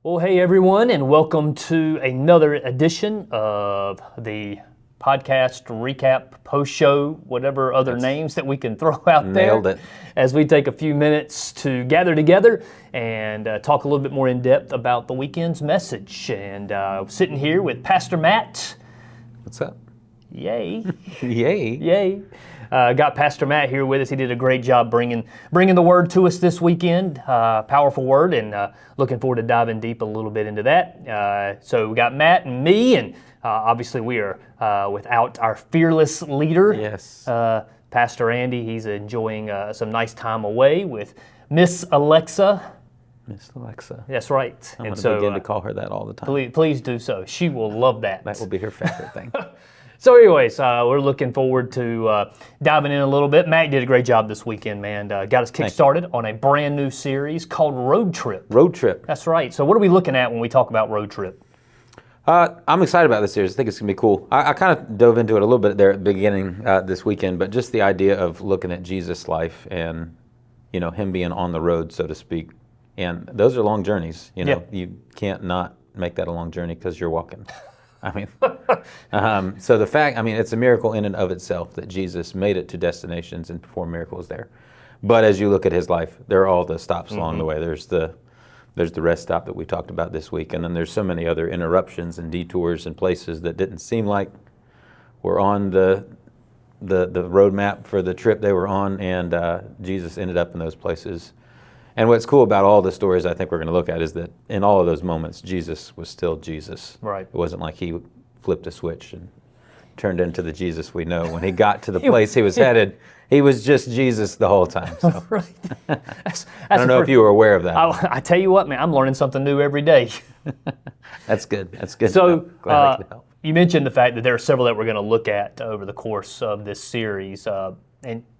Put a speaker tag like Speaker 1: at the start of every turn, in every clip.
Speaker 1: Well, hey everyone, and welcome to another edition of the podcast recap, post-show, whatever other names that we can throw out there.
Speaker 2: Nailed it.
Speaker 1: As we take a few minutes to gather together and talk a little bit more in depth about the weekend's message. And sitting here with Pastor Matt.
Speaker 2: What's up?
Speaker 1: Yay.
Speaker 2: Yay.
Speaker 1: Yay. Got Pastor Matt here with us. He did a great job bringing the word to us this weekend. Powerful word, and looking forward to diving deep a little bit into that. So we got Matt and me, and obviously we are without our fearless leader.
Speaker 2: Yes.
Speaker 1: Pastor Andy. He's enjoying some nice time away with Miss Alexa.
Speaker 2: Miss Alexa.
Speaker 1: That's right.
Speaker 2: I'm going to begin to call her that all the time.
Speaker 1: Please do so. She will love that.
Speaker 2: That will be her favorite thing.
Speaker 1: So anyways, we're looking forward to diving in a little bit. Matt did a great job this weekend, man. Got us kick-started on a brand new series called Road Trip.
Speaker 2: Road Trip.
Speaker 1: That's right. So what are we looking at when we talk about Road Trip?
Speaker 2: I'm excited about this series. I think it's going to be cool. I kind of dove into it a little bit there at the beginning this weekend, but just the idea of looking at Jesus' life and, him being on the road, so to speak. And those are long journeys. You can't not make that a long journey because you're walking. So the fact, it's a miracle in and of itself that Jesus made it to destinations and performed miracles there. But as you look at his life, there are all the stops along the way. There's the rest stop that we talked about this week, and then there's so many other interruptions and detours and places that didn't seem like were on the roadmap for the trip they were on, and Jesus ended up in those places. And what's cool about all the stories I think we're going to look at is that in all of those moments, Jesus was still Jesus.
Speaker 1: Right.
Speaker 2: It wasn't like he flipped a switch and turned into the Jesus we know. When he got to the place he was headed, he was just Jesus the whole time. So.
Speaker 1: Right.
Speaker 2: I don't know if you were aware of that.
Speaker 1: I tell you what, man, I'm learning something new every day.
Speaker 2: That's good. That's good.
Speaker 1: So
Speaker 2: Glad I could help.
Speaker 1: You mentioned the fact that there are several that we're going to look at over the course of this series.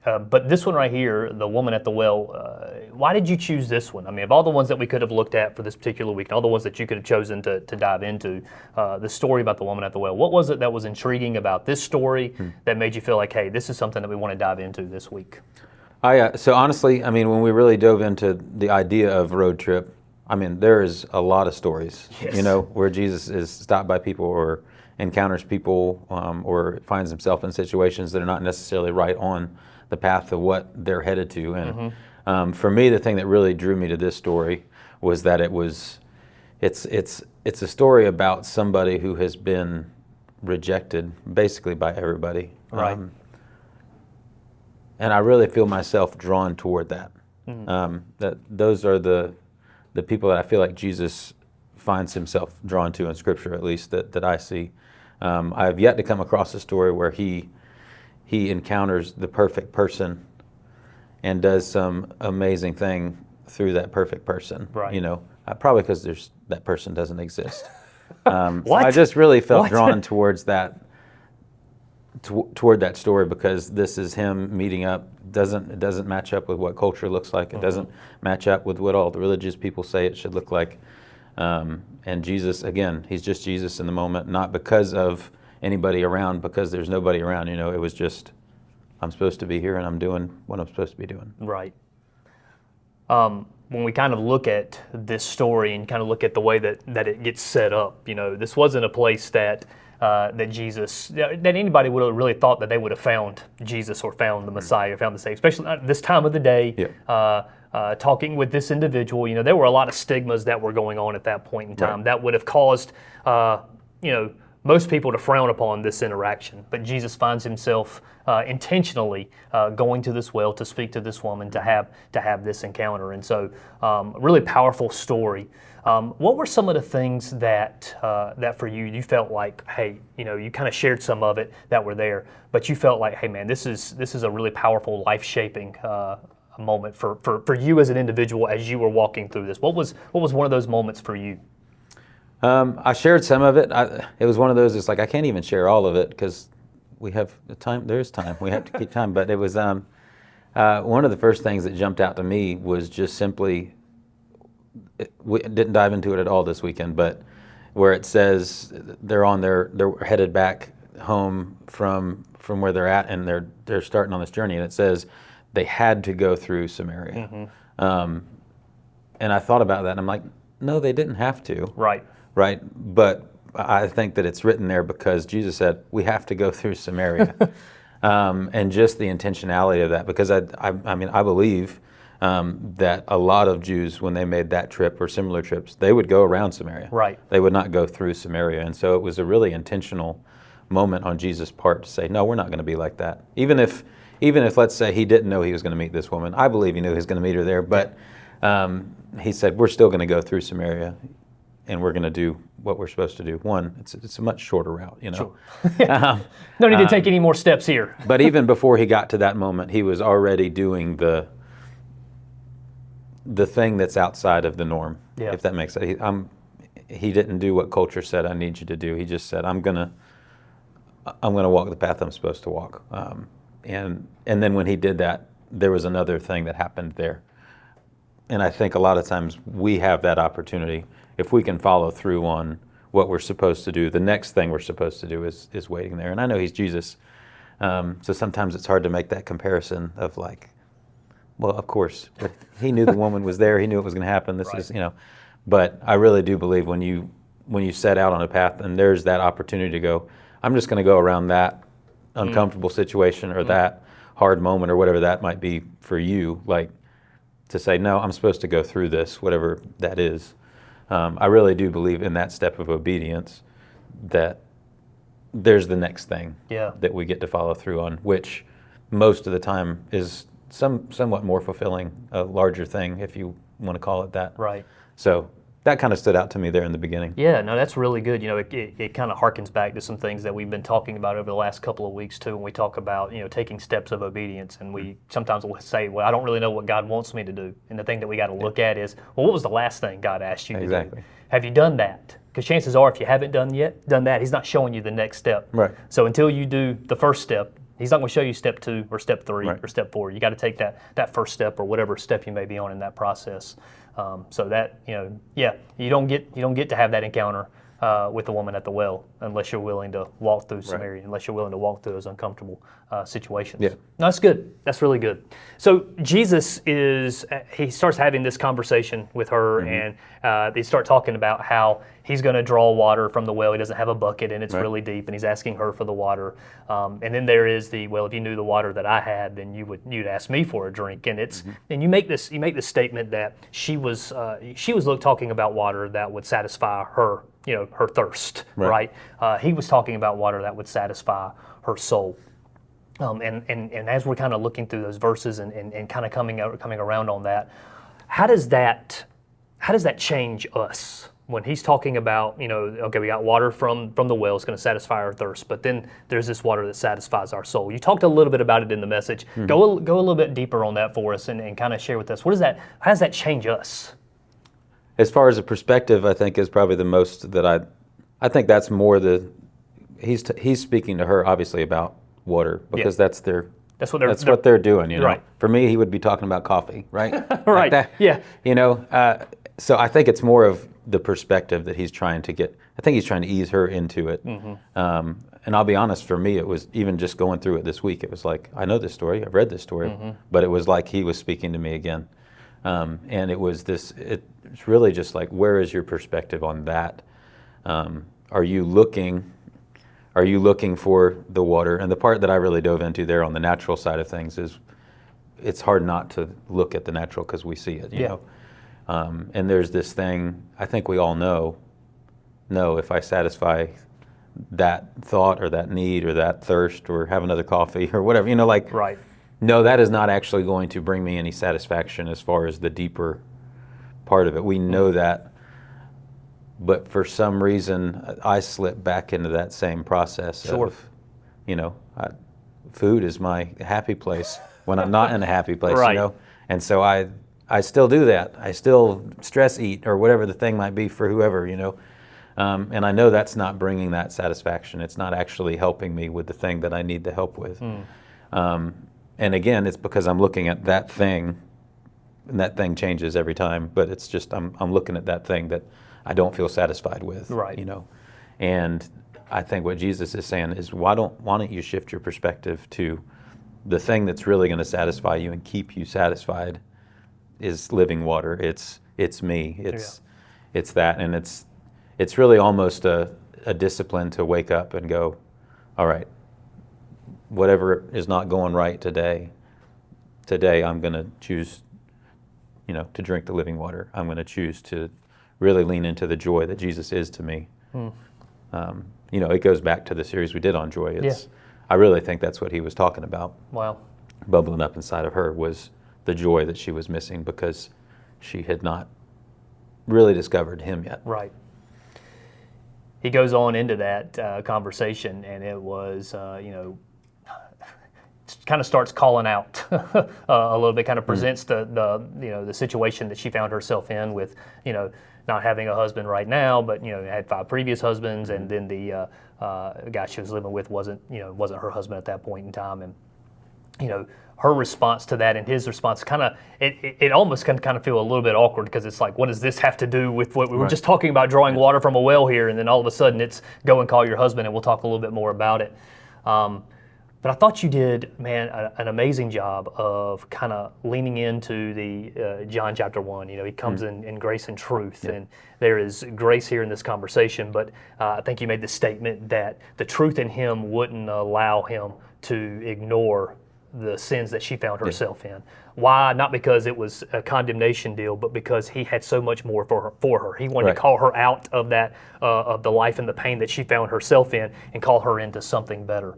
Speaker 1: But this one right here, The Woman at the Well, why did you choose this one? Of all the ones that we could have looked at for this particular week, and all the ones that you could have chosen to dive into, the story about the woman at the well, what was it that was intriguing about this story that made you feel like, hey, this is something that we want to dive into this week?
Speaker 2: So honestly, when we really dove into the idea of road trip, there is a lot of stories, where Jesus is stopped by people or encounters people or finds himself in situations that are not necessarily right on the path of what they're headed to. And for me, the thing that really drew me to this story was that it's a story about somebody who has been rejected basically by everybody.
Speaker 1: Right.
Speaker 2: And I really feel myself drawn toward that. That those are the people that I feel like Jesus finds himself drawn to in Scripture, at least that I see. I have yet to come across a story where he encounters the perfect person and does some amazing thing through that perfect person.
Speaker 1: Right.
Speaker 2: Probably because that person doesn't exist.
Speaker 1: What?
Speaker 2: So I just really felt
Speaker 1: What?
Speaker 2: drawn towards that, toward that story, because this is him meeting up. It doesn't match up with what culture looks like. It doesn't match up with what all the religious people say it should look like. And Jesus, again, he's just Jesus in the moment, not because of anybody around, because there's nobody around. It was just, I'm supposed to be here and I'm doing what I'm supposed to be doing.
Speaker 1: Right. When we kind of look at this story and kind of look at the way that it gets set up, this wasn't a place that Jesus, that anybody would have really thought that they would have found Jesus or found the Messiah, found the Savior, especially at this time of the day.
Speaker 2: Yeah.
Speaker 1: Talking with this individual, there were a lot of stigmas that were going on at that point in time that would have caused, most people to frown upon this interaction. But Jesus finds himself intentionally going to this well to speak to this woman, to have this encounter. And so, really powerful story. What were some of the things that for you felt like, hey, you kind of shared some of it that were there, but you felt like, hey, man, this is a really powerful, life-shaping moment for you as an individual as you were walking through this? What was one of those moments for you?
Speaker 2: I shared some of it. It was one of those, it's like I can't even share all of it because we have the time. There's time. We have to keep time. But it was one of the first things that jumped out to me was just simply, we didn't dive into it at all this weekend, but where it says they're headed back home from where they're at, and they're starting on this journey, and it says they had to go through Samaria. And I thought about that, and I'm like, No, they didn't have to.
Speaker 1: Right.
Speaker 2: Right? But I think that it's written there because Jesus said, we have to go through Samaria. And just the intentionality of that, because I mean, I believe that a lot of Jews, when they made that trip or similar trips, they would go around Samaria.
Speaker 1: Right.
Speaker 2: They would not go through Samaria. And so it was a really intentional moment on Jesus' part to say, no, we're not going to be like that. Even if, let's say, he didn't know he was going to meet this woman. I believe he knew he was going to meet her there, but he said, we're still going to go through Samaria, and we're going to do what we're supposed to do. One, it's a much shorter route, you know.
Speaker 1: Sure. No need to take any more steps here.
Speaker 2: But even before he got to that moment, he was already doing the thing that's outside of the norm, if that makes sense. He didn't do what culture said, I need you to do. He just said, I'm gonna walk the path I'm supposed to walk. And then when he did that, there was another thing that happened there. And I think a lot of times we have that opportunity. If we can follow through on what we're supposed to do, the next thing we're supposed to do is waiting there. And I know he's Jesus, so sometimes it's hard to make that comparison of like, well, of course, but he knew the woman was there. He knew it was going to happen. This is, you know, but I really do believe when you set out on a path and there's that opportunity to go, I'm just going to go around that uncomfortable situation or that hard moment or whatever that might be for you, like to say, no, I'm supposed to go through this, whatever that is. I really do believe in that step of obedience that there's the next thing that we get to follow through on, which most of the time is somewhat more fulfilling, a larger thing, if you want to call it that.
Speaker 1: Right.
Speaker 2: So that kind of stood out to me there in the beginning.
Speaker 1: Yeah, no, that's really good. You know, it kind of harkens back to some things that we've been talking about over the last couple of weeks too, when we talk about, you know, taking steps of obedience. And we sometimes will say, well, I don't really know what God wants me to do. And the thing that we got to look at is, well, what was the last thing God asked you to do? Have you done that? Because chances are, if you haven't done that, He's not showing you the next step.
Speaker 2: Right.
Speaker 1: So until you do the first step, He's not going to show you step 2 or step 3 or step 4. You got to take that first step or whatever step you may be on in that process. So that, you know, you don't get to have that encounter with the woman at the well unless you're willing to walk through Samaria, unless you're willing to walk through those uncomfortable situations.
Speaker 2: Yeah.
Speaker 1: No, that's good. That's really good. So Jesus he starts having this conversation with her, and they start talking about how he's going to draw water from the well. He doesn't have a bucket, and it's really deep, and he's asking her for the water. And then there is well, if you knew the water that I had, then you'd ask me for a drink. And it's and you make this statement that she was talking about water that would satisfy her, you know, her thirst, right? He was talking about water that would satisfy her soul. And as we're kind of looking through those verses and kind of coming around on that, how does that change us? When he's talking about, you know, okay, we got water from the well, it's going to satisfy our thirst, but then there's this water that satisfies our soul. You talked a little bit about it in the message. Go a little bit deeper on that for us and kind of share with us. How does that change us?
Speaker 2: As far as a perspective, I think is probably the most that I think that's more he's speaking to her obviously about water because that's what they're doing, you know.
Speaker 1: Right.
Speaker 2: For me, he would be talking about coffee, right?
Speaker 1: Right.
Speaker 2: Like that, you know. So I think it's more of the perspective that he's trying to get. I think he's trying to ease her into it. And I'll be honest, for me, it was even just going through it this week. It was like, I know this story, I've read this story, but it was like he was speaking to me again. And it was it's really just like, where is your perspective on that? Are you looking for the water? And the part that I really dove into there on the natural side of things is it's hard not to look at the natural because we see it, you know. And there's this thing, I think we all know, if I satisfy that thought or that need or that thirst or have another coffee or whatever, you know, like, no, that is not actually going to bring me any satisfaction as far as the deeper part of it. We know that, but for some reason, I slip back into that same process of, you know, food is my happy place when I'm not in a happy place, you know, and so I still do that. I still stress eat or whatever the thing might be for whoever, you know. And I know that's not bringing that satisfaction. It's not actually helping me with the thing that I need the help with. And again, it's because I'm looking at that thing, and that thing changes every time. But it's just I'm looking at that thing that I don't feel satisfied with, you know. And I think what Jesus is saying is, why don't you shift your perspective to the thing that's really going to satisfy you and keep you satisfied is living water. It's me. it's that, and it's really almost a discipline to wake up and go, all right, whatever is not going right today I'm going to choose, to drink the living water. I'm going to choose to really lean into the joy that Jesus is to me. It goes back to the series we did on joy. I really think that's what he was talking about.
Speaker 1: Wow.
Speaker 2: Bubbling up inside of her was the joy that she was missing because she had not really discovered him yet.
Speaker 1: Right. He goes on into that conversation, and it was, kind of starts calling out a little bit, kind of presents the situation that she found herself in with, not having a husband right now, but had 5 previous husbands, and then the guy she was living with wasn't her husband at that point in time, and her response to that and his response it almost can kind of feel a little bit awkward, because it's like, what does this have to do with what we were just talking about, drawing water from a well here, and then all of a sudden it's go and call your husband, and we'll talk a little bit more about it. But I thought you did, man, an amazing job of kind of leaning into the John chapter 1. He comes in grace and truth, and there is grace here in this conversation. But I think you made the statement that the truth in him wouldn't allow him to ignore the sins that she found herself in. Why? Not because it was a condemnation deal, but because he had so much more for her. He wanted to call her out of that, of the life and the pain that she found herself in, and call her into something better.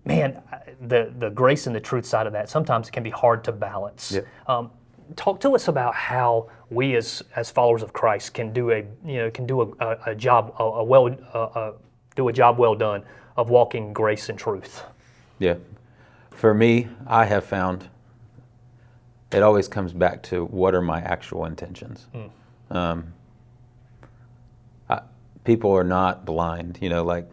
Speaker 1: Man, the grace and the truth side of that sometimes can be hard to balance. Talk to us about how we as followers of Christ can do a job well done of walking grace and truth. Yeah.
Speaker 2: For me, I have found it always comes back to what are my actual intentions. People are not blind, like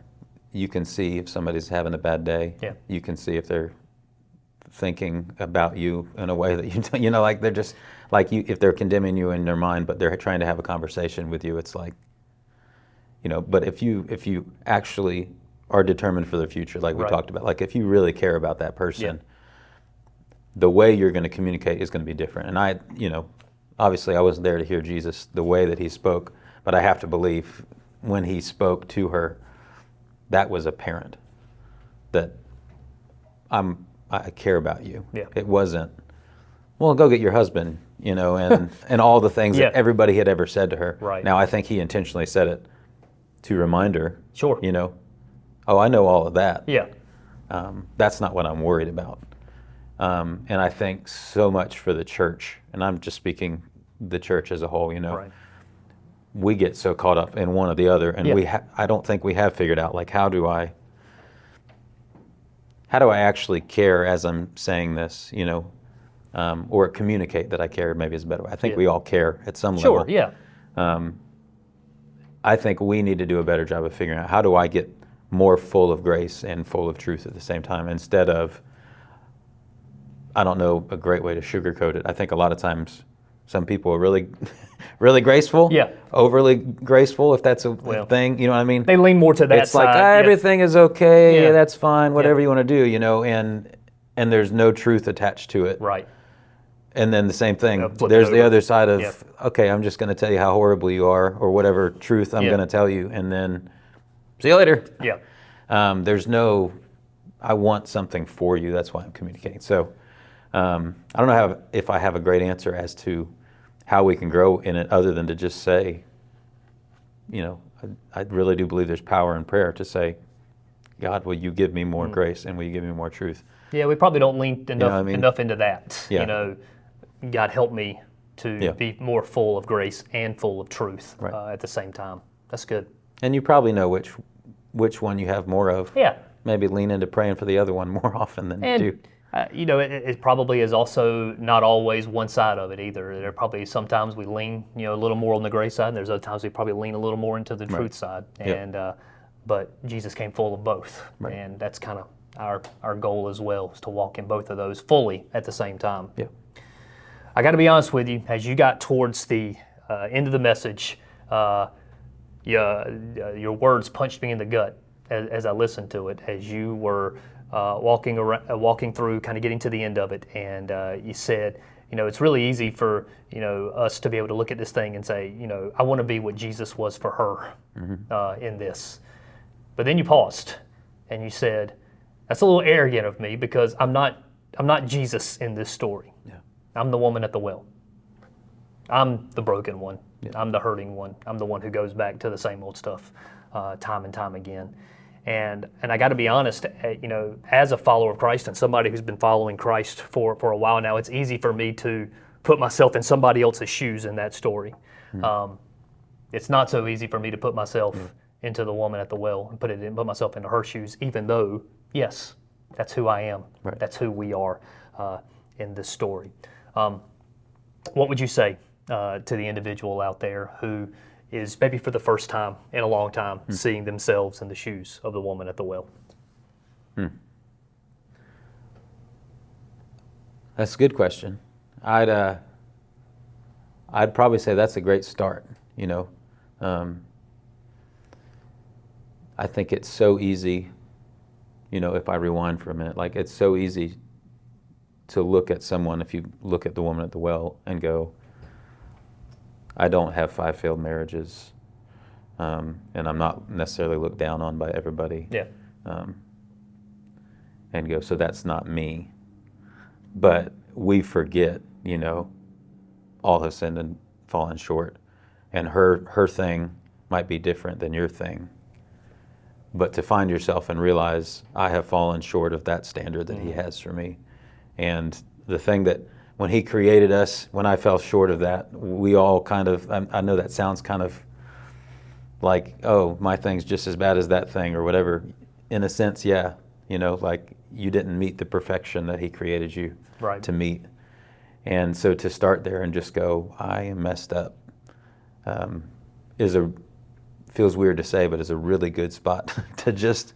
Speaker 2: you can see if somebody's having a bad day. You can see if they're thinking about you in a way that like they're just like you, if they're condemning you in their mind, but they're trying to have a conversation with you. It's like, but if you actually are determined for the future, like we talked about, like if you really care about that person, the way you're going to communicate is going to be different. And I, obviously I wasn't there to hear Jesus the way that he spoke, but I have to believe when he spoke to her, that was apparent that I care about you. It wasn't, well, go get your husband, and all the things that everybody had ever said to her. Now I think he intentionally said it to remind her. Oh, I know all of that. That's not what I'm worried about. And I think so much for the church, and I'm just speaking the church as a whole, we get so caught up in one or the other, and I don't think we have figured out, like, how do I actually care as I'm saying this, or communicate that I care, maybe is a better way. I think we all care at some level. I think we need to do a better job of figuring out, how do I get more full of grace and full of truth at the same time, instead of, I don't know a great way to sugarcoat it. I think a lot of times some people are really, really graceful, overly graceful, if that's a thing, you know what I mean?
Speaker 1: They lean more to that
Speaker 2: it's
Speaker 1: side.
Speaker 2: It's like, everything is okay, that's fine, whatever you want to do, and there's no truth attached to it. And then the same thing, there's the other side of, okay, I'm just going to tell you how horrible you are, or whatever truth I'm going to tell you, and then see you later. There's no, I want something for you, that's why I'm communicating. So I don't know if I have a great answer as to how we can grow in it, other than to just say, I really do believe there's power in prayer to say, God, will you give me more grace, and will you give me more truth?
Speaker 1: We probably don't lean enough into that. God, help me to be more full of grace and full of truth at the same time. That's good.
Speaker 2: And you probably know which one you have more of. Maybe lean into praying for the other one more often than you do.
Speaker 1: It probably is also not always one side of it either. There are probably sometimes we lean, a little more on the grace side, and there's other times we probably lean a little more into the truth side. And but Jesus came full of both, and that's kind of our goal as well, is to walk in both of those fully at the same time. I got to be honest with you, as you got towards the end of the message, your words punched me in the gut as I listened to it, as you were walking through, kind of getting to the end of it, and you said, it's really easy for, us to be able to look at this thing and say, I want to be what Jesus was for her in this. But then you paused and you said, that's a little arrogant of me because I'm not Jesus in this story.
Speaker 2: Yeah.
Speaker 1: I'm the woman at the well. I'm the broken one. Yeah. I'm the hurting one. I'm the one who goes back to the same old stuff time and time again. And I got to be honest, as a follower of Christ and somebody who's been following Christ for a while now, it's easy for me to put myself in somebody else's shoes in that story. It's not so easy for me to put myself into the woman at the well and put myself into her shoes, even though, yes, that's who I am.
Speaker 2: Right.
Speaker 1: That's who we are in this story. What would you say to the individual out there who is maybe for the first time in a long time seeing themselves in the shoes of the woman at the well?
Speaker 2: That's a good question. I'd probably say that's a great start. I think it's so easy, if I rewind for a minute, like it's so easy to look at someone, if you look at the woman at the well and go, I don't have 5 failed marriages, and I'm not necessarily looked down on by everybody.
Speaker 1: Yeah.
Speaker 2: And go, so that's not me. But we forget, all have sinned and fallen short, and her thing might be different than your thing. But to find yourself and realize I have fallen short of that standard that He has for me, and the thing that when He created us, when I fell short of that, we all kind of, I know that sounds kind of like, oh, my thing's just as bad as that thing or whatever. In a sense, yeah, like you didn't meet the perfection that He created you to meet. And so to start there and just go, I am messed up, feels weird to say, but is a really good spot to just,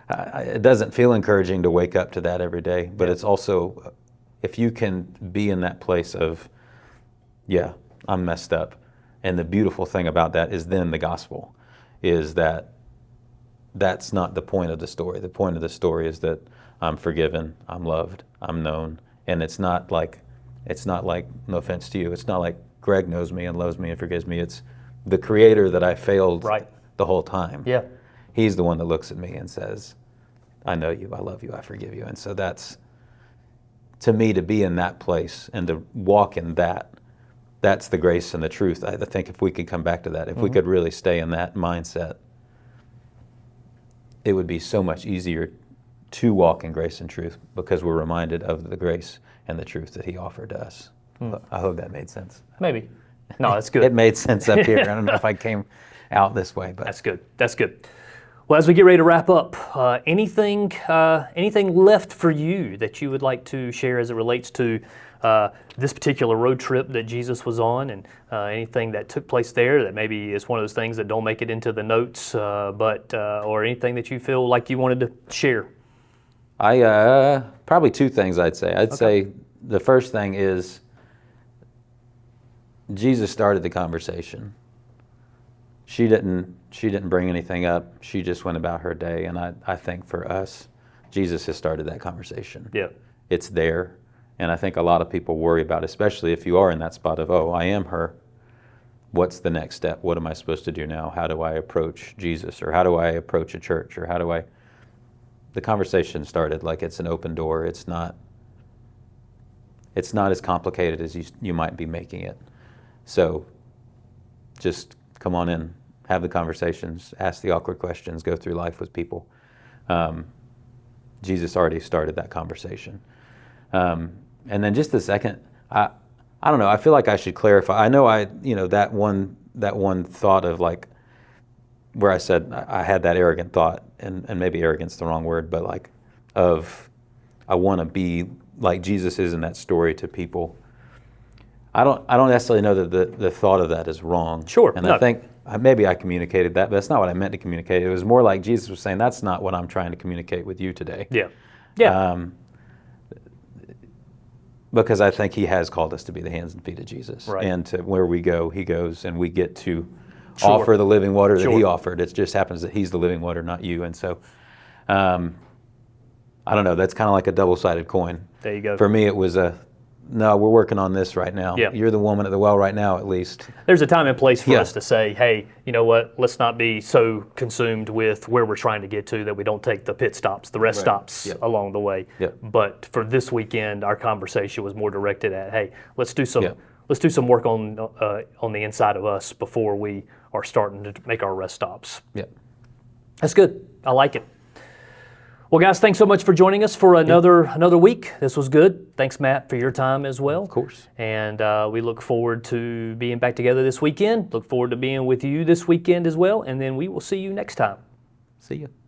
Speaker 2: it doesn't feel encouraging to wake up to that every day, but it's also, if you can be in that place of, yeah, I'm messed up. And the beautiful thing about that is then the gospel is that that's not the point of the story. The point of the story is that I'm forgiven, I'm loved, I'm known. And it's not like, no offense to you, it's not like Greg knows me and loves me and forgives me. It's the Creator that I failed the whole time.
Speaker 1: Yeah.
Speaker 2: He's the one that looks at me and says, I know you, I love you, I forgive you. And so that's, to me, to be in that place and to walk in that, that's the grace and the truth. I think if we could come back to that, if we could really stay in that mindset, it would be so much easier to walk in grace and truth because we're reminded of the grace and the truth that He offered to us. I hope that made sense.
Speaker 1: Maybe. No, that's good.
Speaker 2: It made sense up here. I don't know if I came out this way, but
Speaker 1: that's good. That's good. Well, as we get ready to wrap up, anything left for you that you would like to share as it relates to this particular road trip that Jesus was on, and anything that took place there that maybe is one of those things that don't make it into the notes, or anything that you feel like you wanted to share?
Speaker 2: Probably 2 things I'd say. I'd say the first thing is Jesus started the conversation. She didn't bring anything up. She just went about her day. And I think for us, Jesus has started that conversation.
Speaker 1: Yeah.
Speaker 2: It's there. And I think a lot of people worry about, especially if you are in that spot of, oh, I am her. What's the next step? What am I supposed to do now? How do I approach Jesus? Or how do I approach a church? Or how do I... The conversation started like it's an open door. It's not as complicated as you might be making it. So just come on in, have the conversations, ask the awkward questions, go through life with people. Jesus already started that conversation. And then just the second, I don't know, I feel like I should clarify. I know that one thought of like, where I said I had that arrogant thought, and maybe arrogant's the wrong word, but like of I want to be like Jesus is in that story to people. I don't necessarily know that the thought of that is wrong.
Speaker 1: Sure.
Speaker 2: And I think maybe I communicated that, but that's not what I meant to communicate. It was more like Jesus was saying, that's not what I'm trying to communicate with you today.
Speaker 1: Yeah. Yeah.
Speaker 2: Because I think He has called us to be the hands and feet of Jesus.
Speaker 1: Right.
Speaker 2: And to where we go, He goes, and we get to offer the living water that He offered. It just happens that He's the living water, not you. And so, I don't know, that's kind of like a double-sided coin.
Speaker 1: There you go.
Speaker 2: For me, it was no, we're working on this right now.
Speaker 1: Yeah.
Speaker 2: You're the woman at the well right now, at least.
Speaker 1: There's a time and place for
Speaker 2: Yeah.
Speaker 1: us to say, hey, you know what, let's not be so consumed with where we're trying to get to that we don't take the pit stops, the rest stops
Speaker 2: Yep.
Speaker 1: along the way.
Speaker 2: Yep.
Speaker 1: But for this weekend, our conversation was more directed at, hey, let's do some
Speaker 2: Yep.
Speaker 1: work on the inside of us before we are starting to make our rest stops.
Speaker 2: Yeah.
Speaker 1: That's good. I like it. Well, guys, thanks so much for joining us for another week. This was good. Thanks, Matt, for your time as well.
Speaker 2: Of course.
Speaker 1: And we look forward to being back together this weekend. Look forward to being with you this weekend as well. And then we will see you next time.
Speaker 2: See you.